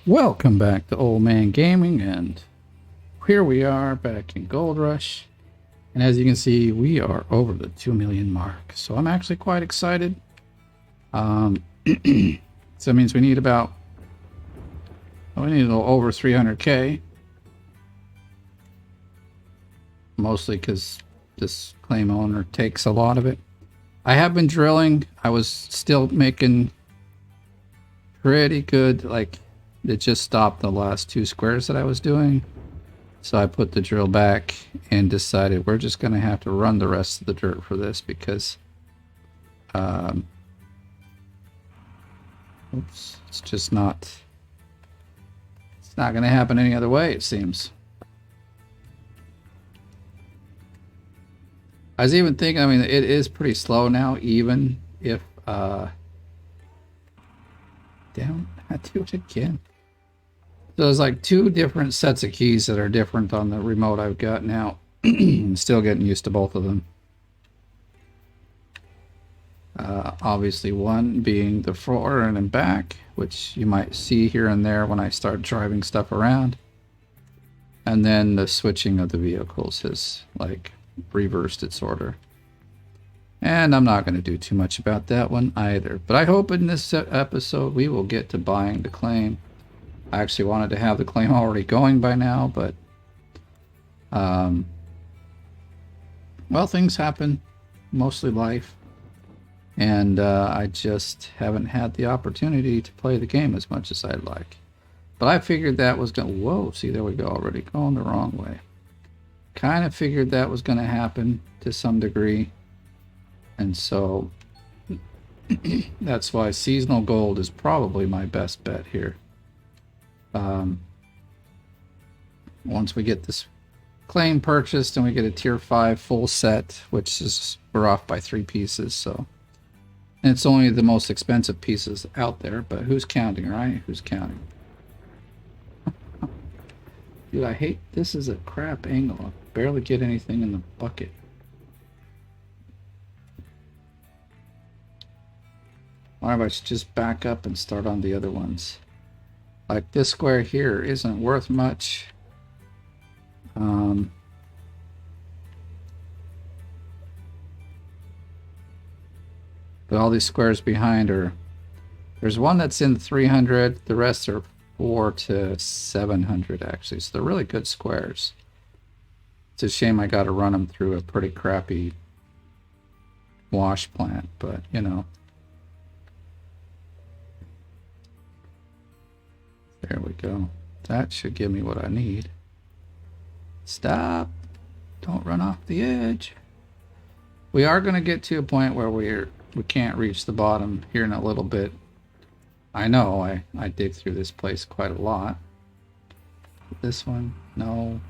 Welcome back to Old Man Gaming, and here we are back in Gold Rush. And as you can see, we are over the 2 million mark. So I'm actually quite excited. So that means we need a little over 300k. Mostly because this claim owner takes a lot of it. I have been drilling. I was still making pretty good, it just stopped the last 2 squares that I was doing. So I put the drill back and decided we're just going to have to run the rest of the dirt for this because it's just not going to happen any other way, it seems. I was even thinking, it is pretty slow now, even if damn, I do it again. So there's like 2 different sets of keys that are different on the remote I've got now. I'm still getting used to both of them. Obviously one being the forward and back, which you might see here and there when I start driving stuff around. And then the switching of the vehicles has reversed its order. And I'm not going to do too much about that one either. But I hope in this episode we will get to buying the claim. I actually wanted to have the claim already going by now, but well, things happen, mostly life, and I just haven't had the opportunity to play the game as much as I'd like. But I figured that was going to, whoa, see, there we go, already going the wrong way. Kind of figured that was going to happen to some degree, and so that's why seasonal gold is probably my best bet here. Once we get this claim purchased and we get a tier 5 full set, which is, we're off by 3 pieces, so, and it's only the most expensive pieces out there, but who's counting, right? Who's counting? Dude, I hate, this is a crap angle. I barely get anything in the bucket. Why don't I just back up and start on the other ones? Like this square here isn't worth much. But all these squares behind are, there's one that's in 300, the rest are 4 to 700 actually, so they're really good squares. It's a shame I got to run them through a pretty crappy wash plant, but you know. There we go. That should give me what I need. Stop. Don't run off the edge. We are going to get to a point where we can't reach the bottom here in a little bit. I know, I dig through this place quite a lot. This one, no.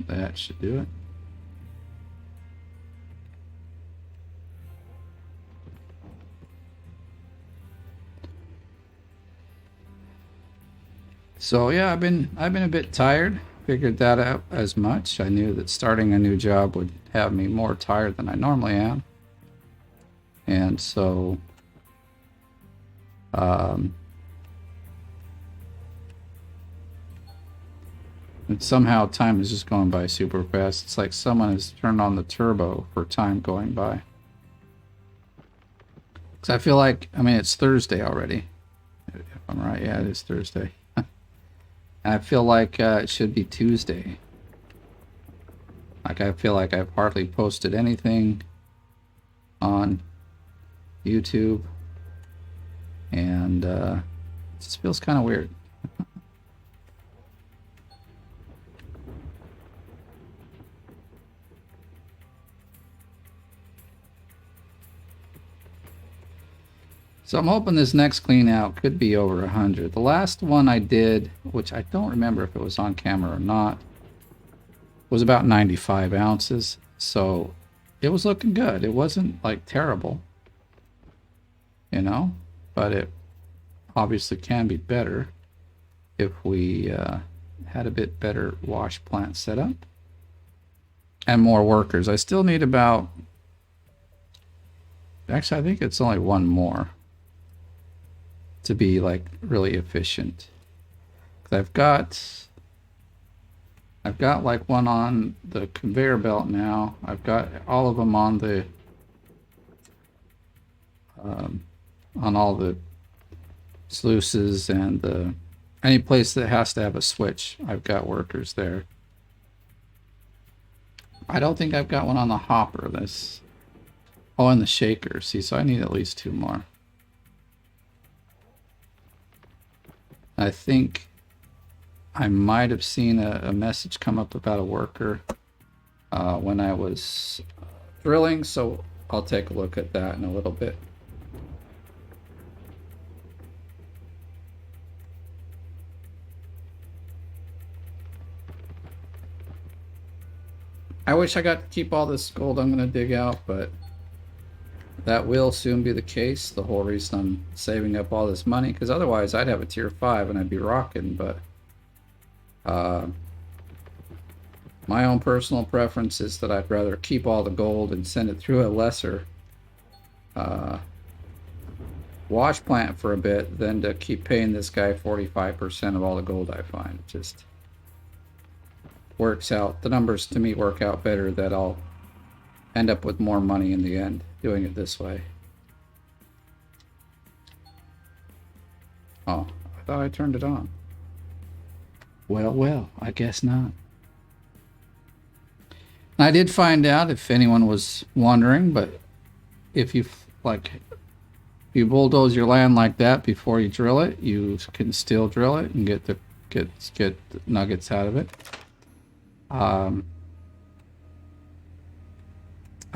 That should do it. So yeah, I've been a bit tired. Figured that out as much. I knew that starting a new job would have me more tired than I normally am. And so and somehow time is just going by super fast. It's like someone has turned on the turbo for time going by. Because I feel like, it's Thursday already. If I'm right, yeah, it is Thursday. I feel like it should be Tuesday. I feel like I've hardly posted anything on YouTube. And it just feels kind of weird. So I'm hoping this next clean out could be over 100. The last one I did, which I don't remember if it was on camera or not, was about 95 ounces. So it was looking good. It wasn't terrible, you know, but it obviously can be better if we had a bit better wash plant set up. and more workers. I still need about, actually I think it's only one more to be like really efficient. 'Cause I've got like one on the conveyor belt now. I've got all of them on the on all the sluices and any place that has to have a switch. I've got workers there. I don't think I've got one on the hopper. This, oh, and the shaker. See, so I need at least two more. I think I might have seen a message come up about a worker when I was drilling, so I'll take a look at that in a little bit. I wish I got to keep all this gold I'm going to dig out, but that will soon be the case. The whole reason I'm saving up all this money, because otherwise I'd have a tier 5 and I'd be rocking, but my own personal preference is that I'd rather keep all the gold and send it through a lesser wash plant for a bit than to keep paying this guy 45% of all the gold I find. It just works out. The numbers to me work out better, that I'll end up with more money in the end doing it this way. Oh, I thought I turned it on. Well, I guess not. I did find out, if anyone was wondering, but if you you bulldoze your land like that before you drill it, you can still drill it and get the nuggets out of it. I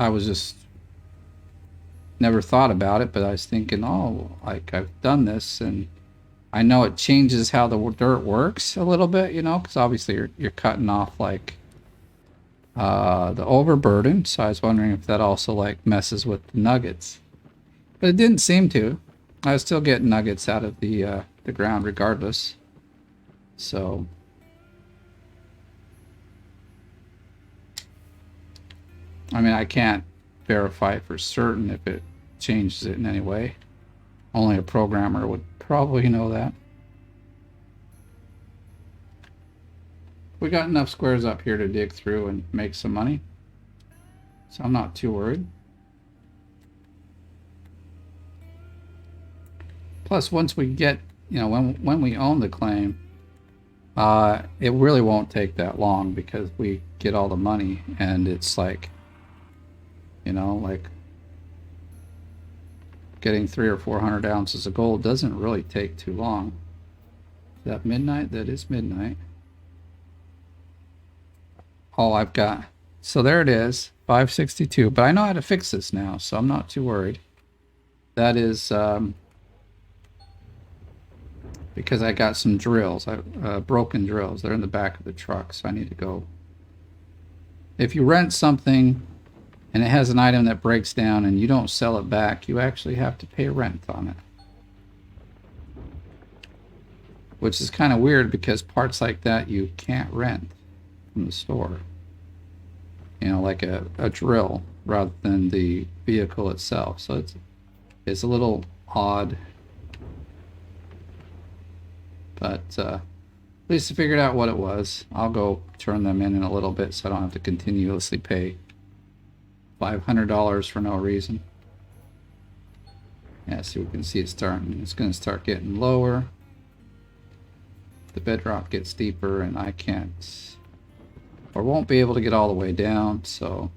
was just never thought about it, but I was thinking, oh, like I've done this, and I know it changes how the dirt works a little bit, you know, because obviously you're cutting off like the overburden. So I was wondering if that also like messes with the nuggets, but it didn't seem to. I was still getting nuggets out of the ground regardless. So I mean, I can't verify for certain if it changes it in any way. Only a programmer would probably know that. We got enough squares up here to dig through and make some money, so I'm not too worried. Plus, once we get, you know, when we own the claim, it really won't take that long, because we get all the money, and it's like, you know, like getting 300 or 400 ounces of gold doesn't really take too long. Is that midnight? That is midnight. Oh, I've got, so there it is, 562, but I know how to fix this now, so I'm not too worried. That is because I got some drills, broken drills. They're in the back of the truck, so I need to go. If you rent something and it has an item that breaks down and you don't sell it back, you actually have to pay rent on it. Which is kind of weird, because parts like that you can't rent from the store. You know, like a drill rather than the vehicle itself. So it's a little odd. But at least I figured out what it was. I'll go turn them in a little bit so I don't have to continuously pay $500 for no reason. Yeah, so we can see it's starting. It's going to start getting lower. The bedrock gets deeper, and I can't, or won't be able to get all the way down. So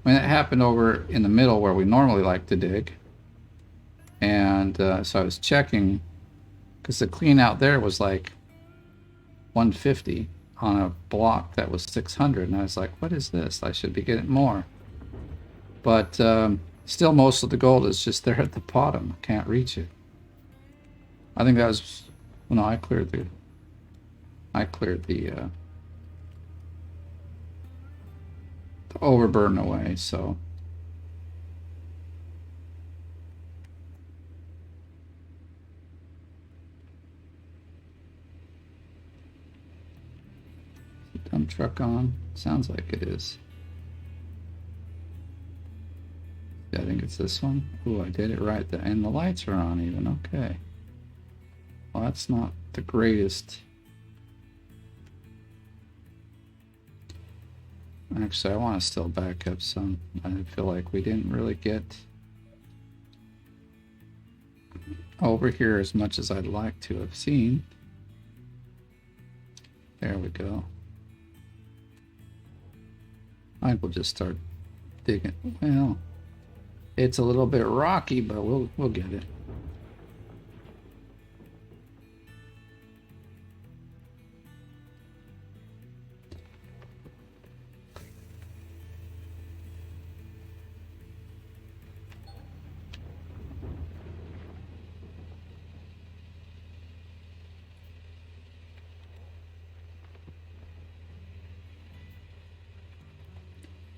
when it happened over in the middle where we normally like to dig, and so I was checking, because the clean out there was like 150 on a block that was 600, and I was like, what is this? I should be getting more. But still, most of the gold is just there at the bottom. I can't reach it. I think that was, well, no, I cleared the overburden away, so dump truck on? Sounds like it is. Yeah, I think it's this one. Ooh, I did it right. And the lights are on even. Okay. Well, that's not the greatest. Actually, I want to still back up some. I feel like we didn't really get over here as much as I'd like to have seen. There we go. I think we'll just start digging. Well, it's a little bit rocky, but we'll get it.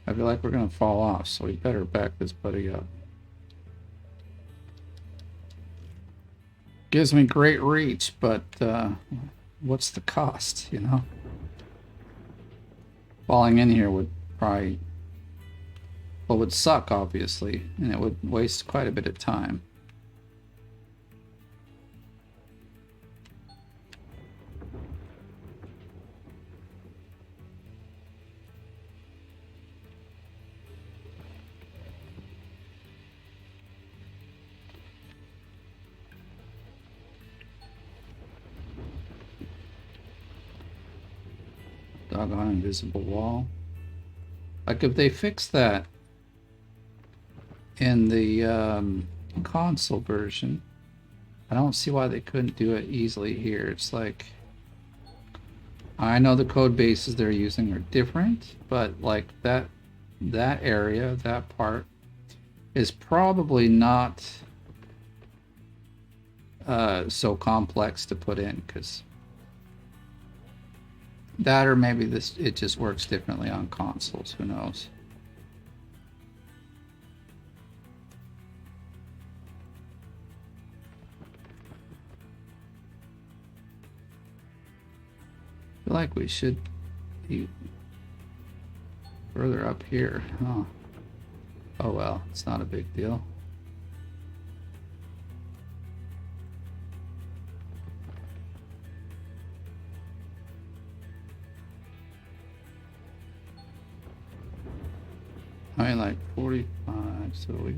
I feel like we're gonna fall off, so we better back this buddy up. Gives me great reach, but what's the cost, you know? Falling in here would probably, well, would suck, obviously, and it would waste quite a bit of time. Doggone invisible wall. Like if they fix that in the console version, I don't see why they couldn't do it easily here. It's like, I know the code bases they're using are different, but like that area, that part is probably not so complex to put in, because that, or maybe it just works differently on consoles, who knows. I feel like we should be further up here. Oh well, it's not a big deal. I mean, like 45, so we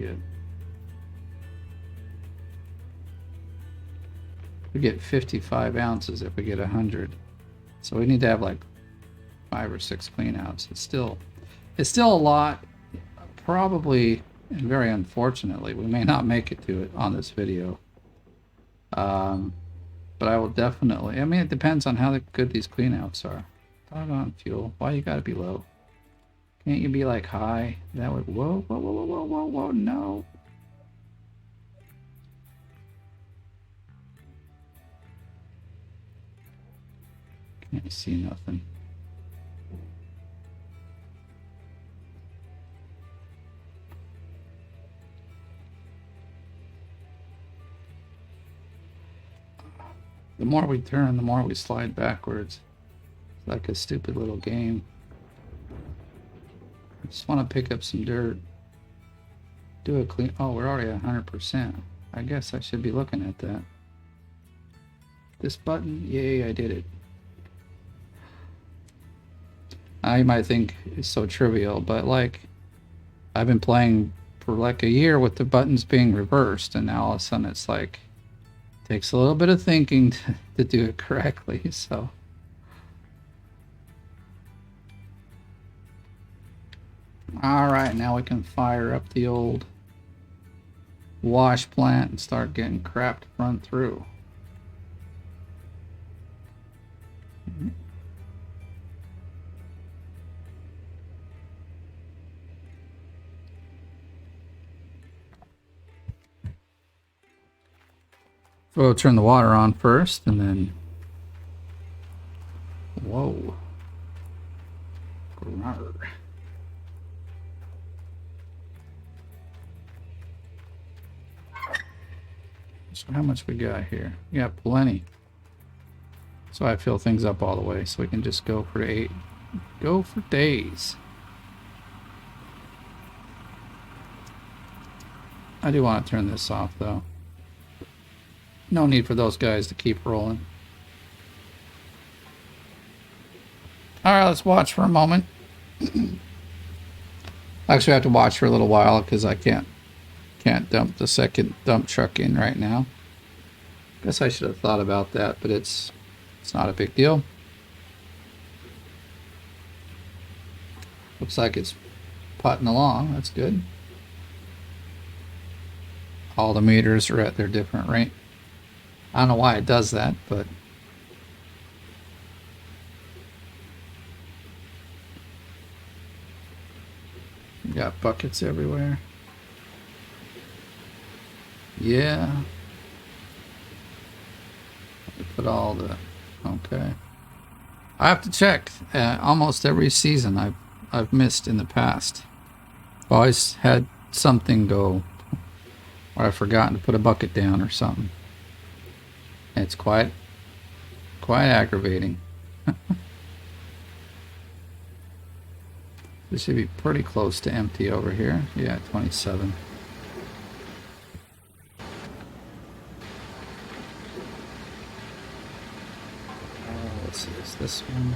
get 55 ounces if we get 100. So we need to have like 5 or 6 clean outs. It's still a lot. Probably, and very unfortunately, we may not make it to it on this video. But I will definitely. I mean, it depends on how good these clean outs are. Doggone fuel. Why you gotta be low? Can't you be like high? That would. Whoa, whoa, whoa, whoa, whoa, whoa, whoa, no. Can't see nothing. The more we turn, the more we slide backwards. It's like a stupid little game. I just want to pick up some dirt. Do a clean. Oh, we're already at 100%. I guess I should be looking at that. This button? Yay, I did it. I might think it's so trivial, but like, I've been playing for like a year with the buttons being reversed, and now all of a sudden it's like, takes a little bit of thinking to do it correctly, so. Alright, now we can fire up the old wash plant and start getting crap to run through. We'll turn the water on first, and then... Whoa. Grrr. So how much we got here? We got plenty. So I fill things up all the way, so we can just go for 8. Go for days. I do want to turn this off, though. No need for those guys to keep rolling. Alright, let's watch for a moment. Actually, I have to watch for a little while because I can't dump the second dump truck in right now. Guess I should have thought about that, but it's not a big deal. Looks like it's putting along. That's good. All the meters are at their different rate. I don't know why it does that, but we got buckets everywhere. Yeah. Put all the... Okay. I have to check. Almost every season I've missed in the past. I've always had something go, or I've forgotten to put a bucket down or something. It's quite aggravating. This should be pretty close to empty over here. Yeah, 27. Let's see, is this one?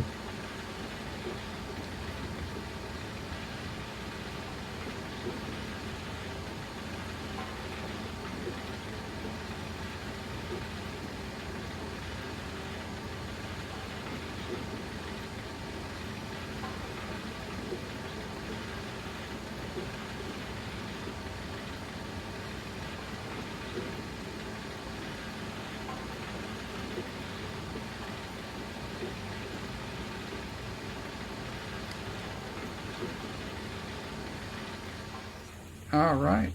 All right.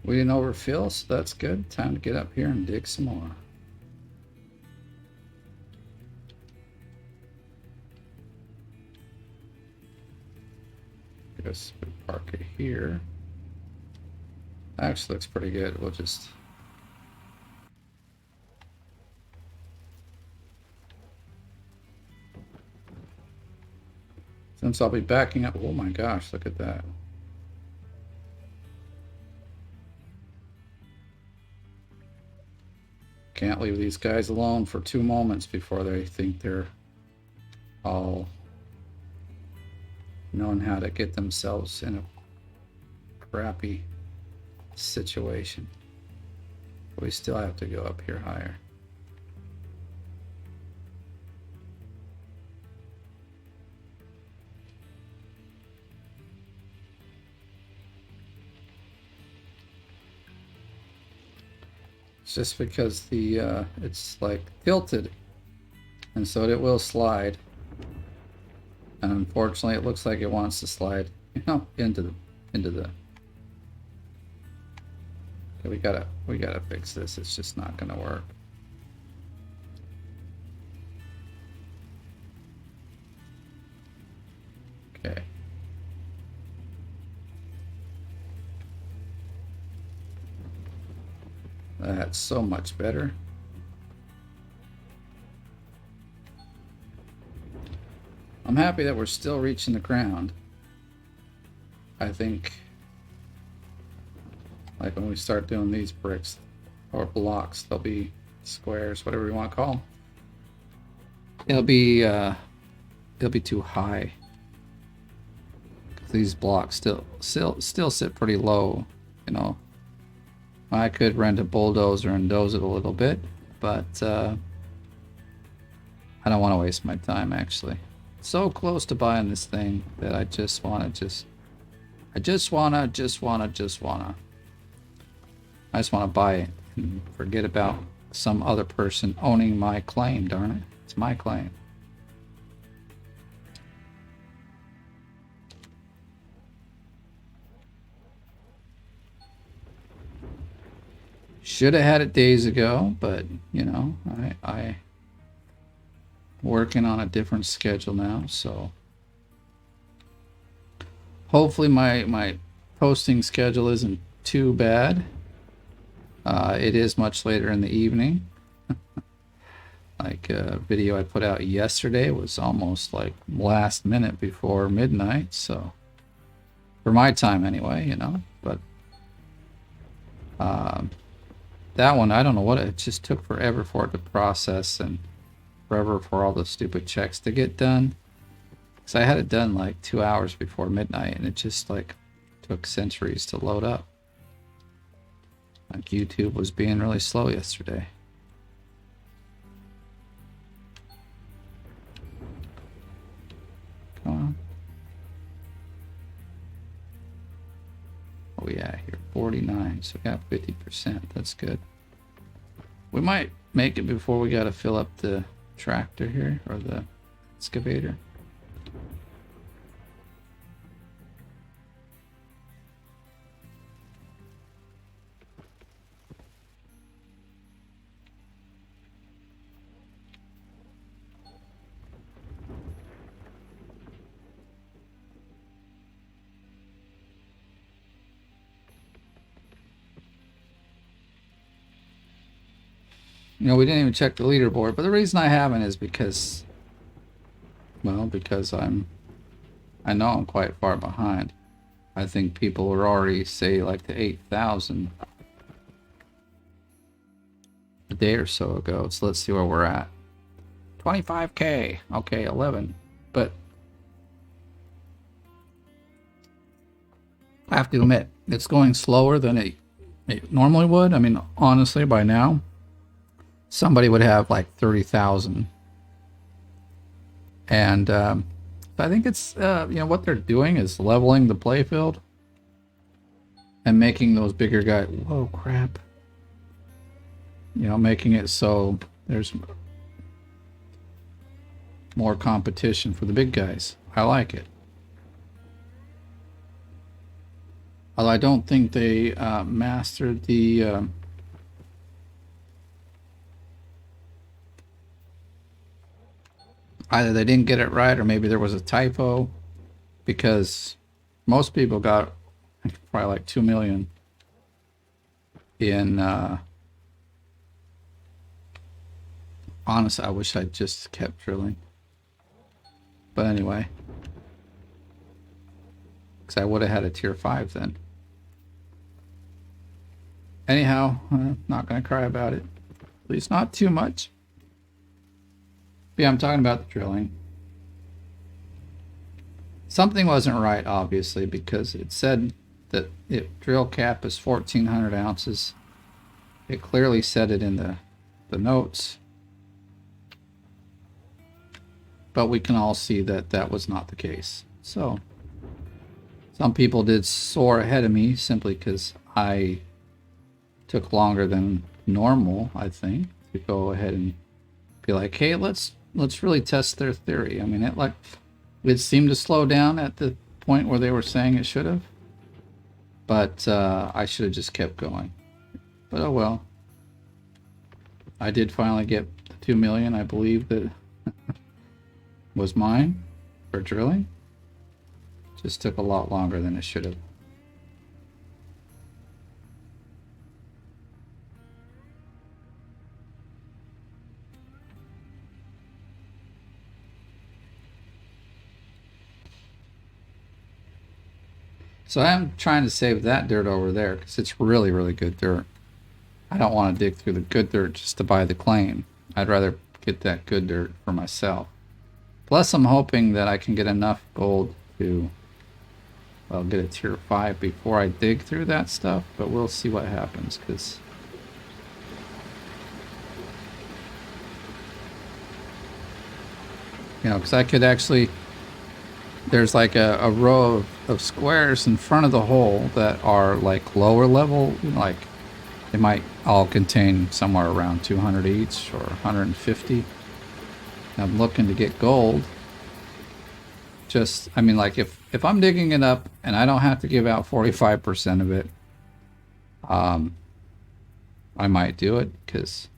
We didn't overfill, so that's good. Time to get up here and dig some more. Guess we park it here. Actually looks pretty good. We'll just... Since I'll be backing up... Oh my gosh, look at that. Can't leave these guys alone for 2 moments before they think they're all knowing how to get themselves in a crappy situation. We still have to go up here higher. It's just because the it's like tilted, and so it will slide. And unfortunately, it looks like it wants to slide, into the. Okay, we gotta fix this. It's just not gonna work. Okay. That's so much better. I'm happy that we're still reaching the ground. I think, like when we start doing these bricks or blocks, they'll be squares, whatever you want to call them. It'll be too high. These blocks still sit pretty low, I could rent a bulldozer and doze it a little bit, but I don't want to waste my time actually. So close to buying this thing that I just wanna buy it and forget about some other person owning my claim, darn it. It's my claim. Should have had it days ago, but I working on a different schedule now, so hopefully my posting schedule isn't too bad. It is much later in the evening. Like a video I put out yesterday was almost like last minute before midnight, so for my time anyway, you know. But that one, I don't know what it just took forever for it to process and forever for all the stupid checks to get done. Because I had it done like 2 hours before midnight, and it just like took centuries to load up. Like YouTube was being really slow yesterday. Come on. Oh yeah, here 49, so we got 50%. That's good. We might make it before we gotta fill up the tractor here, or the excavator. You know, we didn't even check the leaderboard, but the reason I haven't is because, well, because I know I'm quite far behind. I think people were already, say, like the 8,000 a day or so ago. So let's see where we're at. 25K. Okay, 11. But I have to admit, it's going slower than it normally would. I mean, honestly, by now, somebody would have like 30,000. And I think it's, you know, what they're doing is leveling the playfield and making those bigger guys, whoa, crap. You know, making it so there's more competition for the big guys. I like it. Although I don't think they mastered the either they didn't get it right or maybe there was a typo, because most people got probably like 2 million in honestly, I wish I just kept drilling. But anyway, because I would have had a tier 5 then. Anyhow, not going to cry about it. At least not too much. But yeah, I'm talking about the drilling. Something wasn't right, obviously, because it said that drill cap is 1,400 ounces. It clearly said it in the notes. But we can all see that that was not the case. So, some people did soar ahead of me simply because I took longer than normal, I think, to go ahead and be like, hey, let's really test their theory. I mean, it seemed to slow down at the point where they were saying it should have, but I should have just kept going. But oh well. I did finally get the 2 million, I believe, that was mine for drilling. Just took a lot longer than it should have. So I'm trying to save that dirt over there because it's really, really good dirt. I don't want to dig through the good dirt just to buy the claim. I'd rather get that good dirt for myself. Plus, I'm hoping that I can get enough gold to, well, get a tier 5 before I dig through that stuff, but we'll see what happens, because you know, because I could actually, there's like a row of squares in front of the hole that are like lower level, like they might all contain somewhere around 200 each or 150. I'm looking to get gold. Just, I mean, like if I'm digging it up and I don't have to give out 45% of it, I might do it, because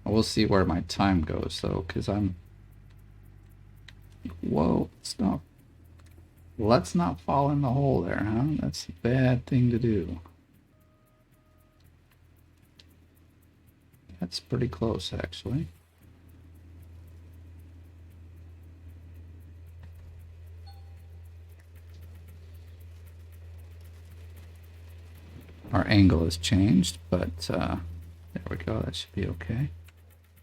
we'll see where my time goes though, because I'm, whoa, stop. Let's not fall in the hole there, huh? That's a bad thing to do. That's pretty close, actually. our angle has changed, but there we go. That should be okay.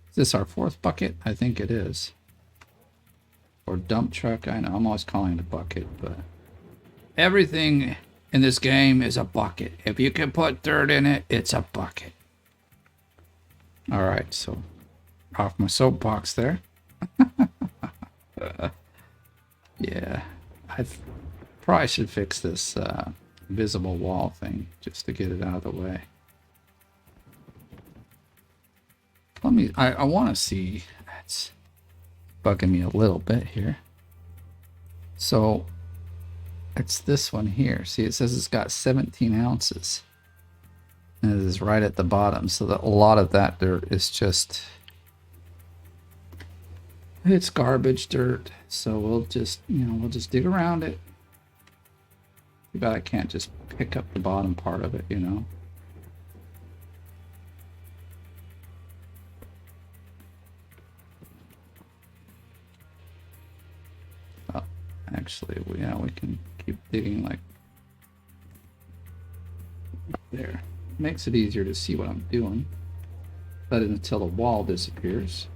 Is this our fourth bucket? I think it is. Or dump truck. I know I'm always calling it a bucket, but everything in this game is a bucket. If you can put dirt in it, it's a bucket. All right, so off my soapbox there. Yeah, I probably should fix this visible wall thing just to get it out of the way. Let me, I want to see, it's bugging me a little bit here. So it's this one here. See, it says it's got 17 ounces. And it is right at the bottom. So that a lot of that dirt is just, it's garbage dirt. So we'll just, we'll just dig around it. Too bad I can't just pick up the bottom part of it, Oh, actually, yeah, we can keep digging like there. Makes it easier to see what I'm doing. But until the wall disappears.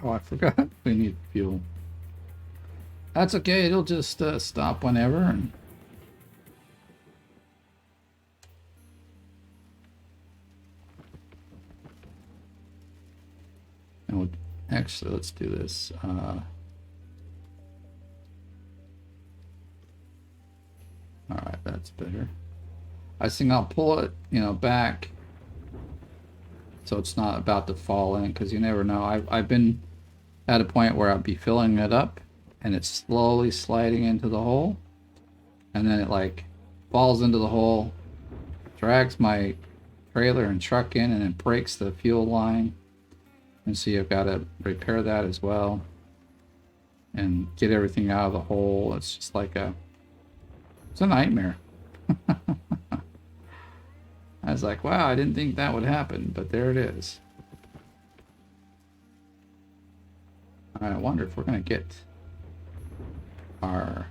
Oh, I forgot we need fuel. That's okay, it'll just stop whenever. And we'll, actually, let's do this. Alright, that's better. I think I'll pull it, back so it's not about to fall in, because you never know. I've been at a point where I'll be filling it up and it's slowly sliding into the hole, and then it like falls into the hole, drags my trailer and truck in, and then breaks the fuel line. And so you've got to repair that as well and get everything out of the hole. It's just like it's a nightmare. I was like, wow, I didn't think that would happen, but there it is. I wonder if we're going to get our...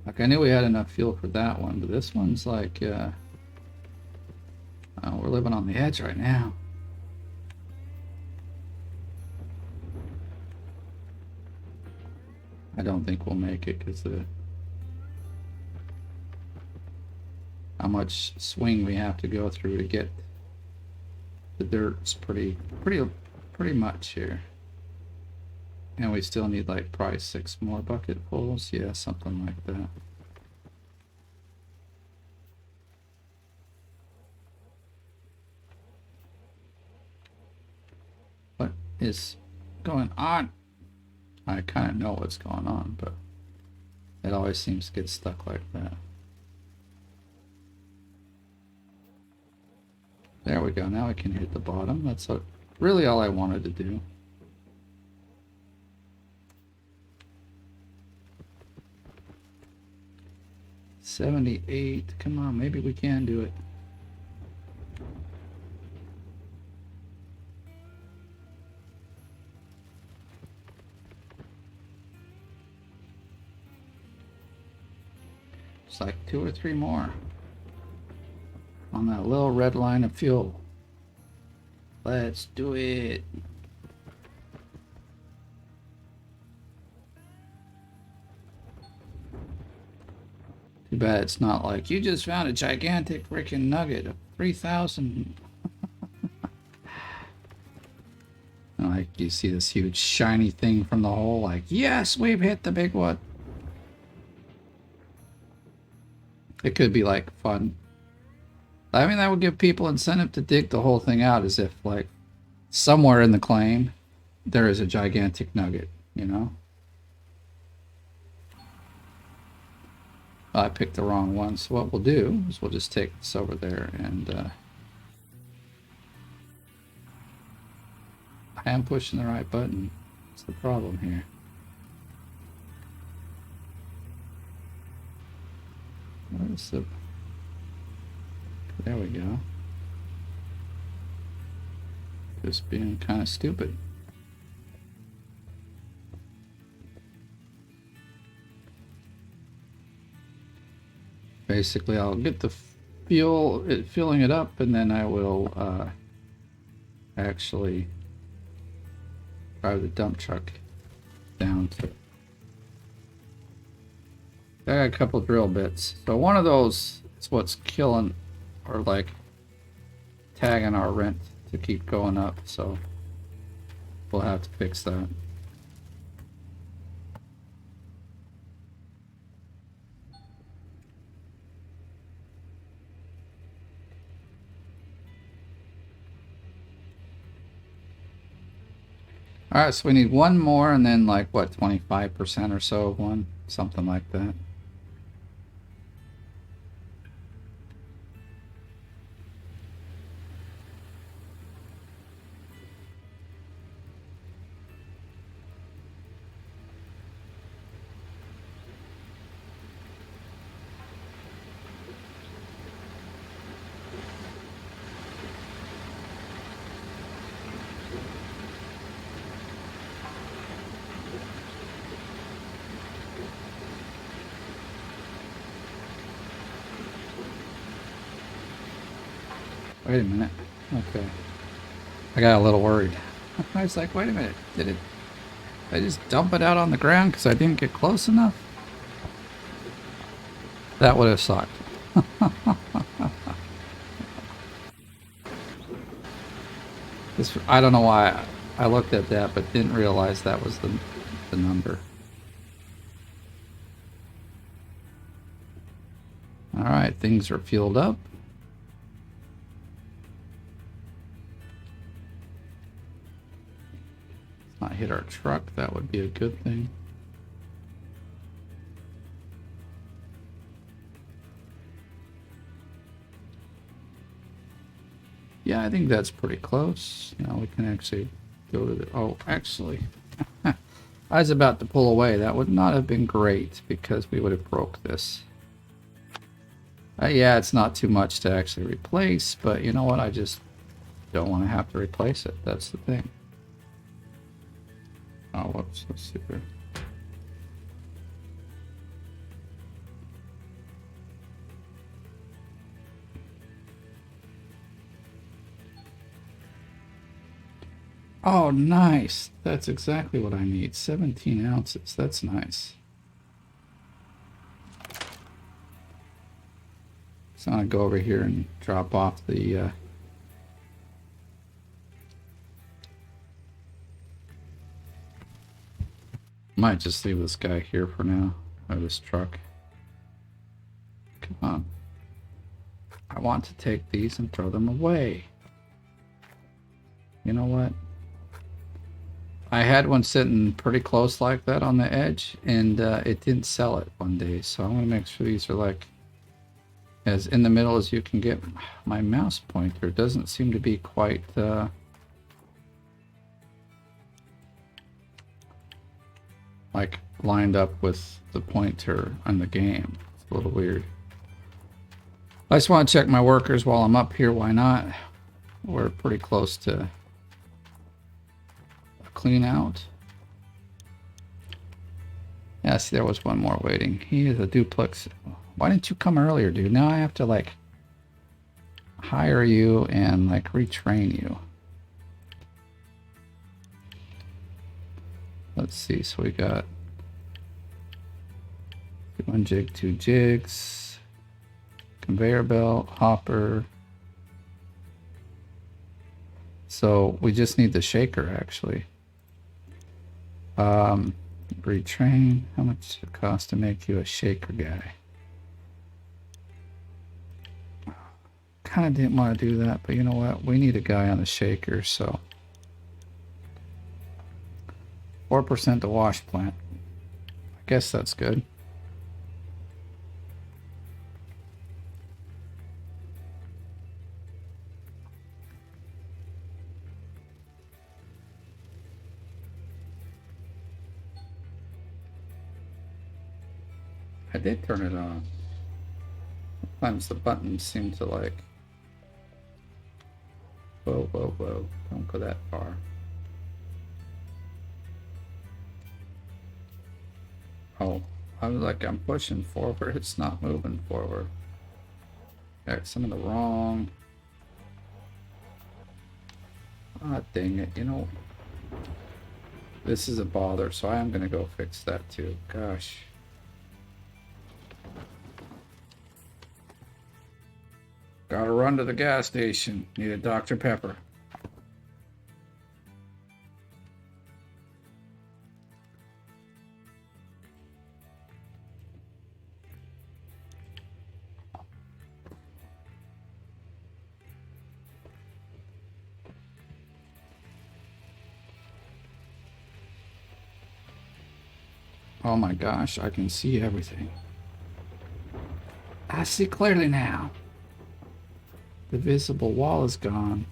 Like, I knew we had enough fuel for that one, but this one's like, we're living on the edge right now. I don't think we'll make it because how much swing we have to go through to get the dirt's pretty much here. And we still need like probably 6 more bucketfuls. Yeah, something like that. What is going on? I kind of know what's going on, but it always seems to get stuck like that. There we go. Now I can hit the bottom. That's really all I wanted to do. $78. Come on, maybe we can do it. It's like 2 or 3 more on that little red line of fuel. Let's do it. Too bad it's not like you just found a gigantic freaking nugget of 3,000. Like you see this huge shiny thing from the hole, like, yes, we've hit the big one. It could be like fun. I mean, that would give people incentive to dig the whole thing out, as if like somewhere in the claim there is a gigantic nugget, I picked the wrong one, so what we'll do is we'll just take this over there, and I am pushing the right button. What's the problem here? Where's the... There we go. Just being kind of stupid. basically I'll get the filling it up, and then I will actually drive the dump truck down to. I got a couple drill bits. So one of those is what's killing, or like tagging our rent to keep going up. So we'll have to fix that. Alright, so we need one more, and then like what, 25% or so of one? Something like that. Wait a minute. Okay. I got a little worried. I was like, wait a minute. Did I just dump it out on the ground because I didn't get close enough? That would have sucked. I don't know why I looked at that, but didn't realize that was the number. Alright, things are fueled up. Not hit our truck, that would be a good thing. Yeah, I think that's pretty close. Now we can actually go to the... Oh, actually, I was about to pull away. That would not have been great because we would have broke this. Yeah, it's not too much to actually replace, but you know what? I just don't want to have to replace it. That's the thing. Oh, whoops. Let's see here. Oh, nice. That's exactly what I need. 17 ounces. That's nice. So I'm going to go over here and drop off the... Might just leave this guy here for now, or this truck. Come on. I want to take these and throw them away. You know what? I had one sitting pretty close like that on the edge, and it didn't sell it one day, so I want to make sure these are like as in the middle as you can get. My mouse pointer doesn't seem to be quite like lined up with the pointer on the game. It's a little weird. I just want to check my workers while I'm up here. Why not? We're pretty close to a clean out. Yeah, see, there was one more waiting. He is a duplex. Why didn't you come earlier, dude? Now I have to like hire you and like retrain you. Let's see, so we got 1 jig, 2 jigs, conveyor belt, hopper. So we just need the shaker actually. Retrain, how much does it cost to make you a shaker guy? Kind of didn't want to do that, but you know what? We need a guy on the shaker, so 4% to wash plant. I guess that's good. I did turn it on. Sometimes the buttons seem to like... Whoa, whoa, whoa. Don't go that far. Oh, I was like, I'm pushing forward. It's not moving forward. Got some of the wrong. Ah, dang it. You know, this is a bother, so I am going to go fix that too. Gosh. Gotta run to the gas station. Need a Dr. Pepper. Oh my gosh, I can see everything. I see clearly now. The visible wall is gone.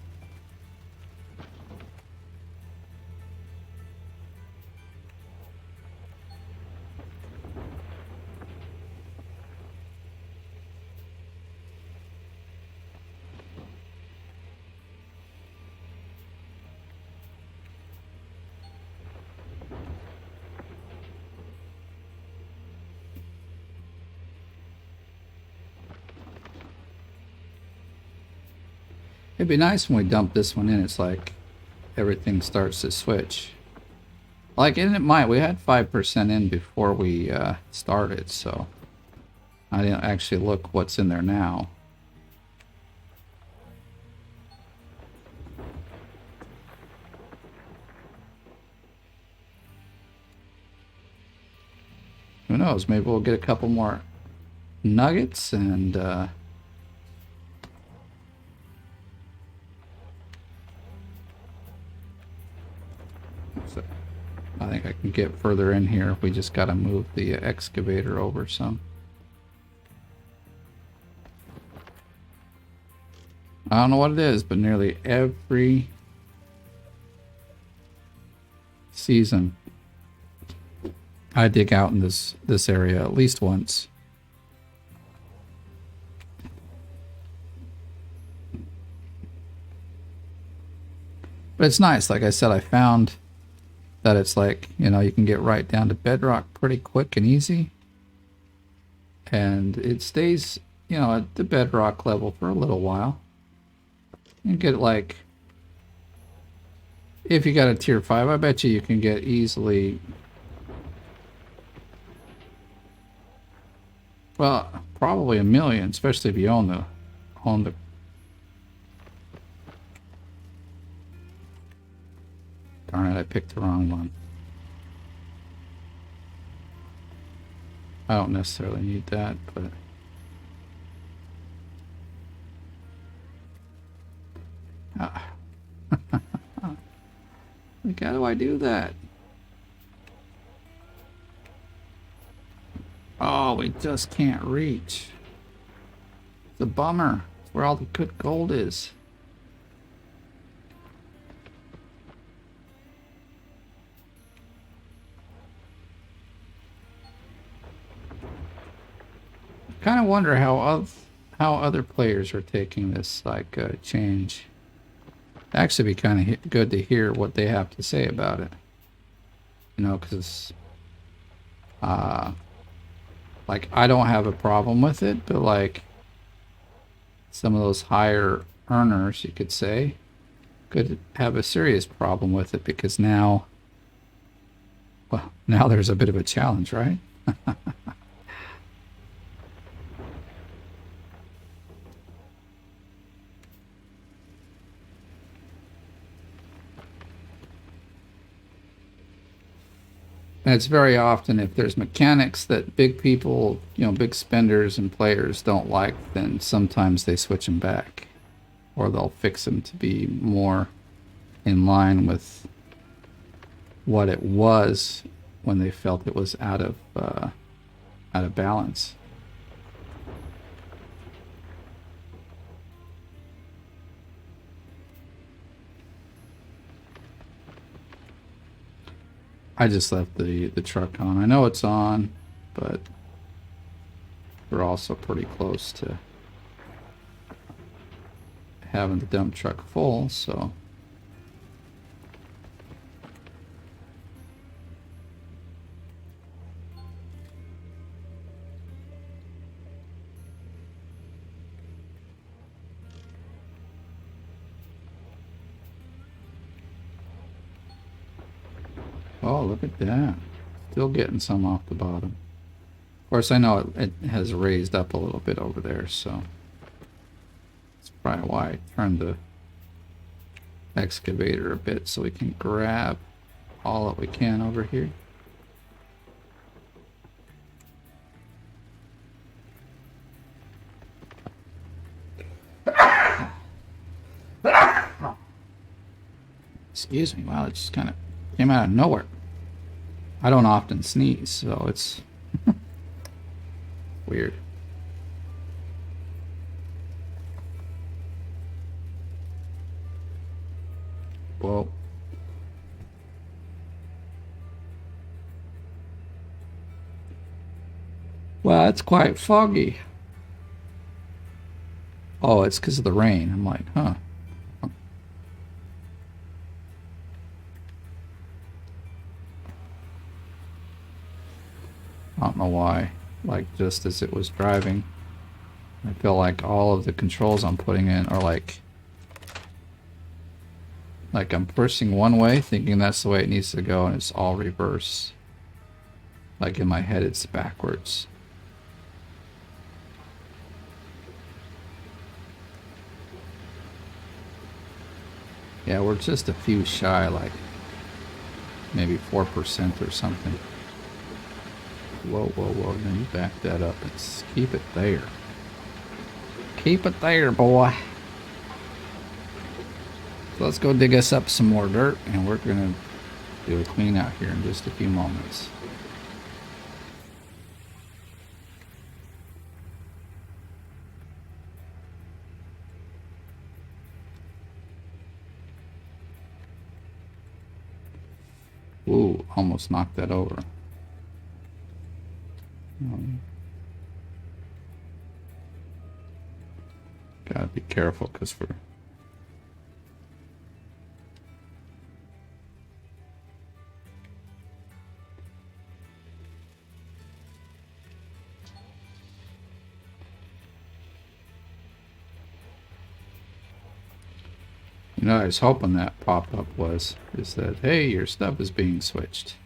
It'd be nice when we dump this one in, it's like everything starts to switch. Like, and it might, we had 5% in before we started, so I didn't actually look what's in there now. Who knows, maybe we'll get a couple more nuggets and so I think I can get further in here. We just got to move the excavator over some. I don't know what it is, but nearly every season I dig out in this area at least once. But it's nice. Like I said, I found that it's like, you know, you can get right down to bedrock pretty quick and easy. And it stays, you know, at the bedrock level for a little while. You get like, if you got a tier 5, I bet you can get easily, well, probably 1,000,000, especially if you own the darn it, I picked the wrong one. I don't necessarily need that, but like, how do I do that? Oh, we just can't reach. It's a bummer. It's where all the good gold is. Kind of wonder how other players are taking this like change. Actually, be kind of good to hear what they have to say about it. You know, because like I don't have a problem with it, but like some of those higher earners, you could say, could have a serious problem with it because now, well, now there's a bit of a challenge, right? And it's very often if there's mechanics that big people, you know, big spenders and players don't like, then sometimes they switch them back. Or they'll fix them to be more in line with what it was when they felt it was out of balance. I just left the truck on. I know it's on, but we're also pretty close to having the dump truck full, so Oh, look at that. Still getting some off the bottom. Of course, I know it has raised up a little bit over there, so that's probably why I turned the excavator a bit so we can grab all that we can over here. Excuse me, wow, it just kind of came out of nowhere. I don't often sneeze, so it's weird. Whoa. Wow, it's quite foggy. Oh, it's because of the rain. I'm like, huh. I don't know why. Like, just as it was driving, I feel like all of the controls I'm putting in are like I'm pushing one way, thinking that's the way it needs to go, and it's all reverse. Like in my head, it's backwards. Yeah, we're just a few shy, like maybe 4% or something. Whoa, whoa, whoa. Now you back that up and keep it there. Keep it there, boy. So let's go dig us up some more dirt, and we're going to do a clean out here in just a few moments. Ooh, almost knocked that over. Gotta be careful because we're... You know, I was hoping that pop-up is that, hey, your stuff is being switched.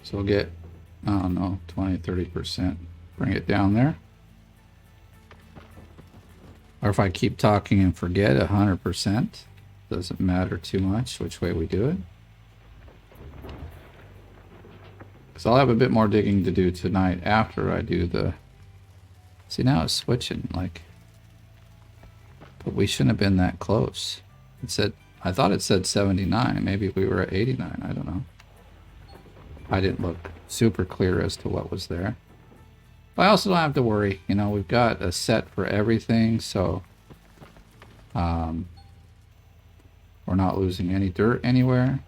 So we'll get, I don't know, 20, 30%. Bring it down there. Or if I keep talking and forget, 100%. Doesn't matter too much which way we do it. Because I'll have a bit more digging to do tonight after I do the... See, now it's switching, like... But we shouldn't have been that close. It said... I thought it said 79. Maybe we were at 89. I don't know. I didn't look super clear as to what was there. But I also don't have to worry. You know, we've got a set for everything, so... we're not losing any dirt anywhere.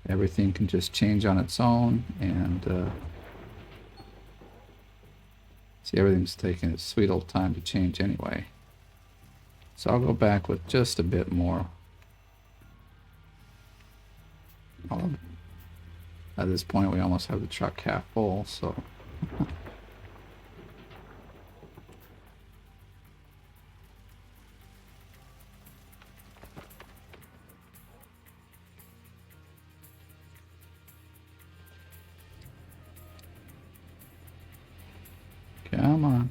Everything can just change on its own, and see, everything's taking its sweet old time to change anyway. So I'll go back with just a bit more. At this point, we almost have the truck half full, so... Come on.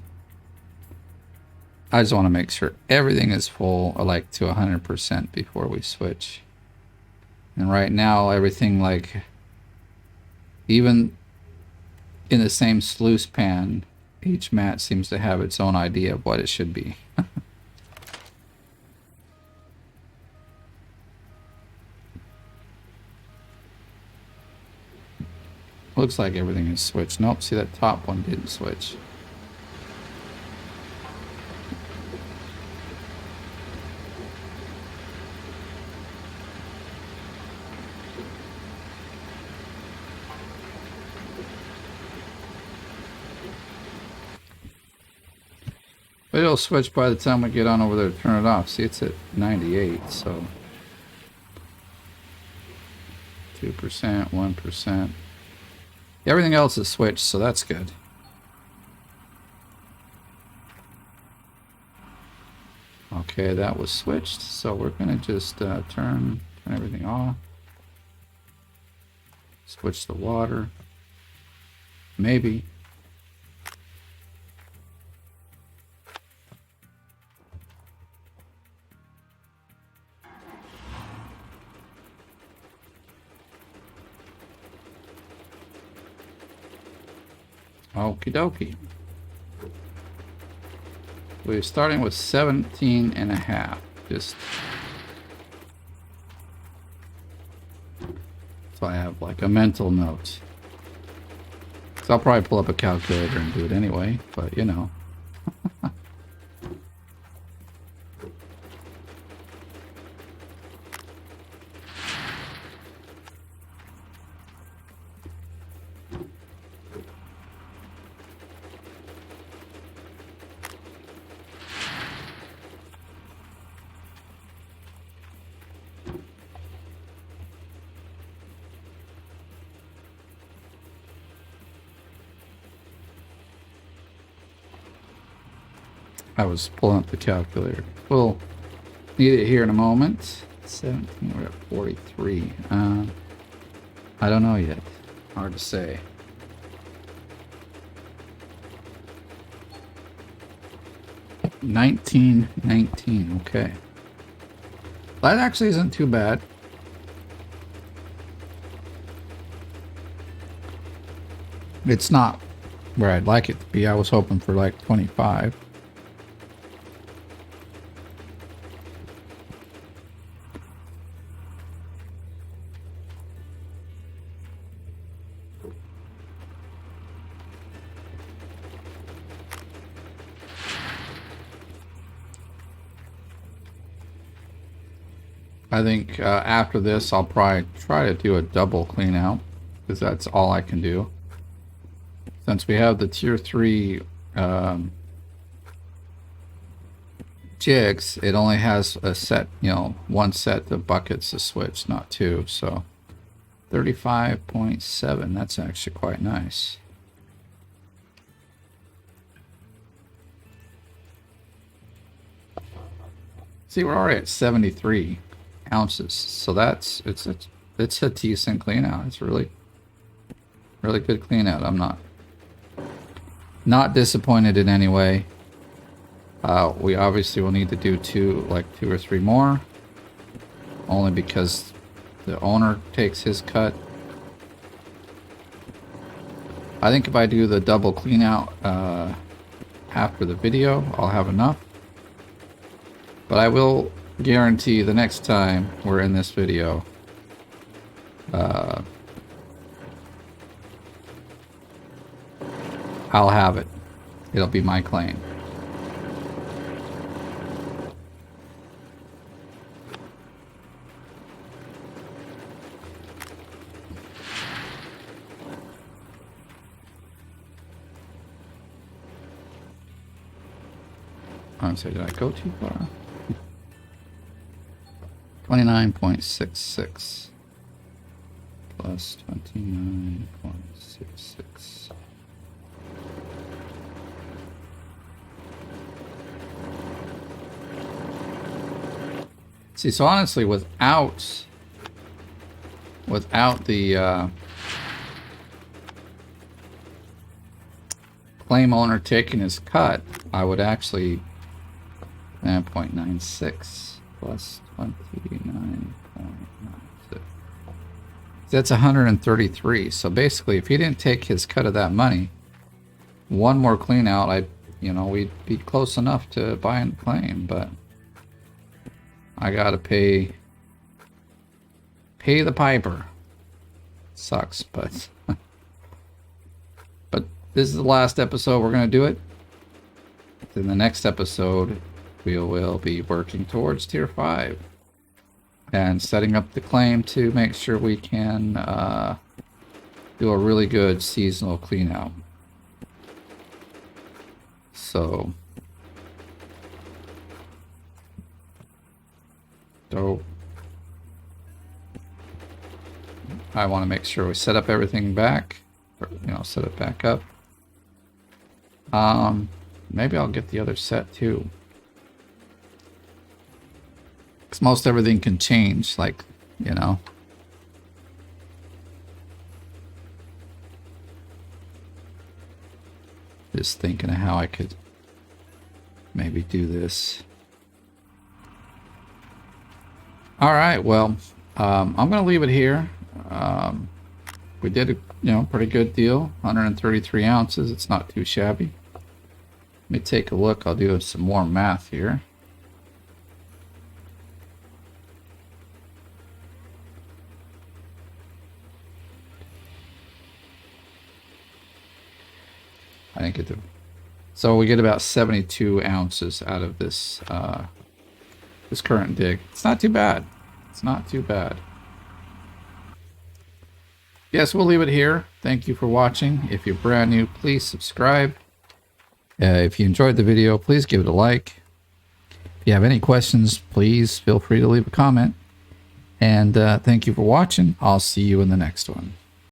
I just want to make sure everything is full, or like to 100% before we switch. And right now, everything, like, even in the same sluice pan, each mat seems to have its own idea of what it should be. Looks like everything is switched. Nope, see, that top one didn't switch. But it'll switch by the time we get on over there to turn it off. See, it's at 98, so 2%, 1%. Everything else is switched, so that's good. Okay, that was switched, so we're gonna just turn everything off. Switch the water. Maybe. Okie dokie. We're starting with 17 and a half. Just so I have like a mental note. So I'll probably pull up a calculator and do it anyway, but you know. I was pulling up the calculator. We'll need it here in a moment. 17, we're at 43. I don't know yet. Hard to say. $19.19, okay. That actually isn't too bad. It's not where I'd like it to be. I was hoping for like 25. I think after this, I'll probably try to do a double clean out, because that's all I can do. Since we have the tier 3 jigs, it only has a set, you know, one set of buckets to switch, not two. So 35.7, that's actually quite nice. See, we're already at 73 ounces, so that's it's a decent clean out. It's really good clean out. I'm not disappointed in any way. We obviously will need to do two or three more, only because the owner takes his cut. I think if I do the double clean out after the video, I'll have enough. But I will guarantee the next time we're in this video, I'll have it. It'll be my claim. I'm sorry, did I go too far? 29.66 plus 29.66. See, so honestly, without the claim owner taking his cut, I would actually 9.96 plus 29.96. That's 133. So basically, if he didn't take his cut of that money, one more clean out, we'd be close enough to buying the claim, but I gotta pay the piper. Sucks, but but this is the last episode we're gonna do it. In the next episode, we will be working towards tier 5 and setting up the claim to make sure we can do a really good seasonal clean out. So I want to make sure we set up everything back set it back up. Maybe I'll get the other set too. Because most everything can change, like, Just thinking of how I could maybe do this. All right, well, I'm going to leave it here. We did a pretty good deal, 133 ounces. It's not too shabby. Let me take a look. I'll do some more math here. I didn't get to. So we get about 72 ounces out of this this current dig. It's not too bad. It's not too bad. Yes, we'll leave it here. Thank you for watching. If you're brand new, please subscribe. If you enjoyed the video, please give it a like. If you have any questions, please feel free to leave a comment. And thank you for watching. I'll see you in the next one.